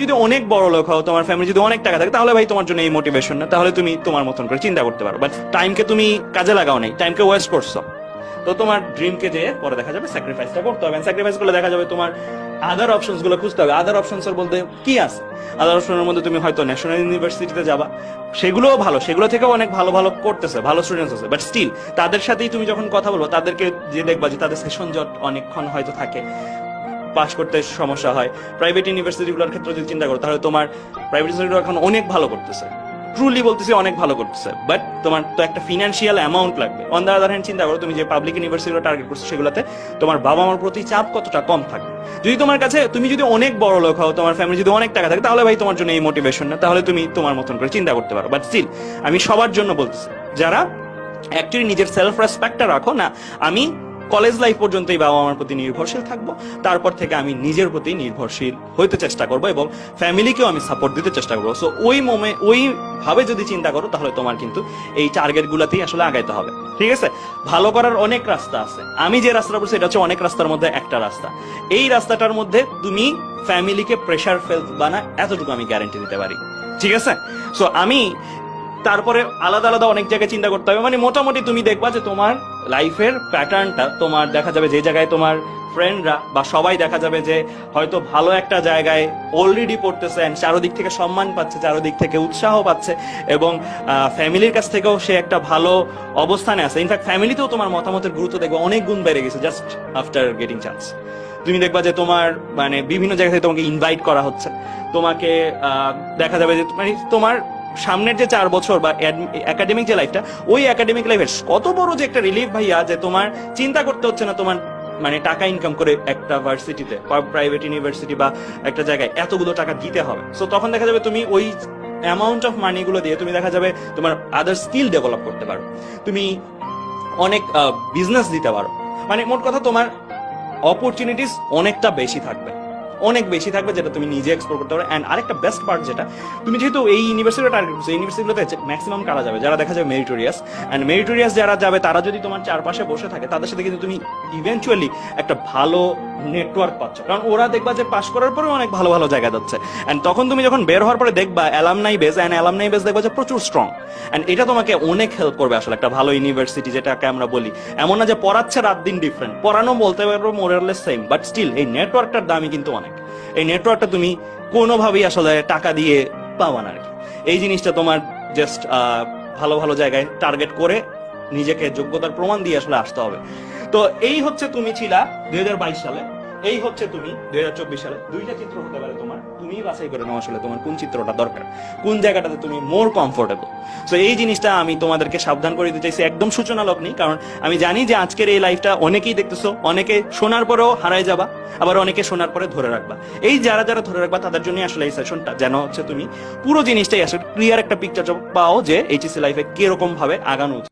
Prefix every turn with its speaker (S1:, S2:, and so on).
S1: যদি অনেক বড় লোক হও, তোমার ফ্যামিলি যদি অনেক টাকা থাকে, তাহলে ভাই তোমার জন্য এই মোটিভেশন না, তাহলে তুমি তোমার মতন করে চিন্তা করতে পারো। বাট টাইমকে তুমি কাজে লাগাও নাই, টাইমকে ওয়েস্ট করছো, তো তোমার ড্রিমকে যে পরে দেখা যাবে স্যাক্রিফাইসটা করতে হবে। স্যাক্রিফাইস করলে দেখা যাবে তোমার আদার অপশনস গুলো খুঁজতে হবে। আদার অপশনস বলতে কি আছে? আদার অপশনের মধ্যে তুমি হয়তো ন্যাশনাল ইউনিভার্সিটিতে যাবা, সেগুলোও ভালো, সেগুলো থেকেও অনেক ভালো ভালো করতেছে, ভালো স্টুডেন্টস আছে, বাট স্টিল তাদের সাথেই তুমি যখন কথা বলবো, তাদেরকে যে দেখবা যে তাদের সেশন জট অনেকক্ষণ হয়তো থাকে, পাস করতে সমস্যা হয়। প্রাইভেট ইউনিভার্সিটিগুলোর ক্ষেত্রে যদি চিন্তা করো, তাহলে তোমার প্রাইভেট ইউনিভার্সিটিগুলো এখন অনেক ভালো করতেছে, ট্রুলি বলতেছি অনেক ভালো করতেছে, বাট তোমার তো একটা ফিনান্সিয়াল অ্যামাউন্ট লাগবে। অন দ্য আদার হ্যান্ড চিন্তা করো, তুমি যে পাবলিক ইউনিভার্সিটিগুলো টার্গেট করছো, সেগুলোতে তোমার বাবা মার প্রতি চাপ কতটা কম থাকবে। যদি তোমার কাছে, তুমি যদি অনেক বড় লোক হও, তোমার ফ্যামিলি যদি অনেক টাকা থাকে, তাহলে ভাই তোমার জন্য এই মোটিভেশন না, তাহলে তুমি তোমার মতন করে চিন্তা করতে পারো। বাট স্টিল আমি সবার জন্য বলতেছি, যারা অ্যাকচুয়ালি নিজের সেলফ রেসপেক্টটা রাখো না, আমি কলেজ লাইফ পর্যন্তই বাবা মার প্রতি নির্ভরশীল থাকবো, তারপর থেকে আমি নিজের প্রতি নির্ভরশীল হইতে চেষ্টা করবো এবং ফ্যামিলিকেও আমি সাপোর্ট দিতে চেষ্টা করবো। সো ওই ভাবে যদি চিন্তা করো, তাহলে তোমার কিন্তু এই টার্গেট গুলাতেই আসলে আগাইতে হবে। ঠিক আছে, ভালো করার অনেক রাস্তা আছে। আমি যে রাস্তাটা বলছি, এটা হচ্ছে অনেক রাস্তার মধ্যে একটা রাস্তা। এই রাস্তাটার মধ্যে তুমি ফ্যামিলিকে প্রেশার ফেলবা না, এতটুকু আমি গ্যারান্টি দিতে পারি। ঠিক আছে, সো আমি তারপরে আলাদা আলাদা অনেক জায়গায় চিন্তা করতে হবে। মানে মোটামুটি তুমি দেখবা যে তোমার লাইফের প্যাটার্নটা, তোমার দেখা যাবে যে জায়গায় তোমার ফ্রেন্ডরা বা সবাই দেখা যাবে যে হয়তো ভালো একটা জায়গায় অলরেডি পড়তেছে, চারোদিক থেকে সম্মান পাচ্ছে, চারোদিক থেকে উৎসাহ পাচ্ছে, এবং ফ্যামিলির কাছ থেকেও সে একটা ভালো অবস্থানে আছে। ইনফ্যাক্ট ফ্যামিলিতেও তোমার মতামতের গুরুত্ব দেখবে অনেক গুণ বেড়ে গেছে জাস্ট আফটার গেটিং চান্স। তুমি দেখবা যে তোমার মানে বিভিন্ন জায়গা থেকে তোমাকে ইনভাইট করা হচ্ছে, তোমাকে দেখা যাবে যে মানে তোমার সামনের যে 4 বছর বা একাডেমিক যে লাইফটা, ওই একাডেমিক লাইফের কত বড় যে একটা রিলিফ ভাইয়া, যে তোমার চিন্তা করতে হচ্ছে না তোমার মানে টাকা ইনকাম করে একটা ভার্সিটিতে, প্রাইভেট ইউনিভার্সিটি বা একটা জায়গায় এতগুলো টাকা দিতে হবে। সো তখন দেখা যাবে তুমি ওই অ্যামাউন্ট অফ মানি গুলো দিয়ে তুমি দেখা যাবে তোমার আদার স্কিল ডেভেলপ করতে পারো, তুমি অনেক বিজনেস দিতে পারো। মানে মোট কথা তোমার অপরচুনিটিস অনেকটা বেশি থাকবে, অনেক বেশি থাকবে, যেটা তুমি নিজে এক্সপ্লোর করতে পারো। অ্যান্ড আরেকটা বেস্ট পার্ট, যেটা তুমি যেহেতু এই ইউনিভার্সিটি টার্গেট করছো, এই ইউনিভার্সিটিগুলোতে ম্যাক্সিমাম কারা যাবে, যারা দেখা যাবে মেরিটোরিয়াস। অ্যান্ড মেরিটোরিয়াস যারা যাবে, তারা যদি তোমার চারপাশে বসে থাকে, তাদের সাথে কিন্তু তুমি ইভেনচুয়ালি একটা ভালো নেটওয়ার্ক পাচ্ছ, কারণ ওরা দেখবা যে পাশ করার পরে অনেক ভালো ভালো জায়গা যাচ্ছে। অ্যান্ড তখন তুমি যখন বের হওয়ার পরে দেখবা alumni base, and alumni base দেখবা যে প্রচুর স্ট্রং। অ্যান্ড এটা তোমাকে অনেক হেল্প করবে আসলে একটা ভালো ইউনিভার্সিটি, যেটাকে আমরা বলি এমন না যে পড়াচ্ছে রাত দিন ডিফারেন্ট, পড়ানো বলতে পারবো মোরারলেস সেম, বাট স্টিল এই নেটওয়ার্কটার দামই কিন্তু অনেক। এই নেটওয়ার্কটা তুমি কোনোভাবেই আসলে টাকা দিয়ে পাওয়া না আর কি। এই জিনিসটা তোমার জাস্ট ভালো ভালো জায়গায় টার্গেট করে নিজেকে যোগ্যতার প্রমাণ দিয়ে আসলে আসতে হবে। তো এই হচ্ছে তুমি ছিলা 2022 সালে, এই হচ্ছে তুমি 2024 সালে। দুইটা চিত্র হতে পারে তোমার, তুমি বাছাই করে নাও আসলে তোমার কোন চিত্রটা দরকার, কোন জায়গাটাতে তুমি মোর কমফোর্টেবল। সো এই জিনিসটা আমি তোমাদেরকে সাবধান করে দিতে চাইছি, একদম সূচনা লগ্নি, কারণ আমি জানি যে আজকের এই লাইফটা অনেকেই দেখতেছো, অনেকে শোনার পরেও হারায় যাবা, আবার অনেকে শোনার পরে ধরে রাখবা। এই যারা যারা ধরে রাখবা, তাদের জন্য আসলে এই সেশনটা, যেন হচ্ছে তুমি পুরো জিনিসটাই আসলে ক্লিয়ার একটা পিকচার পাও যে এইচএসসি লাইফে কিরকম ভাবে আগানো উচিত।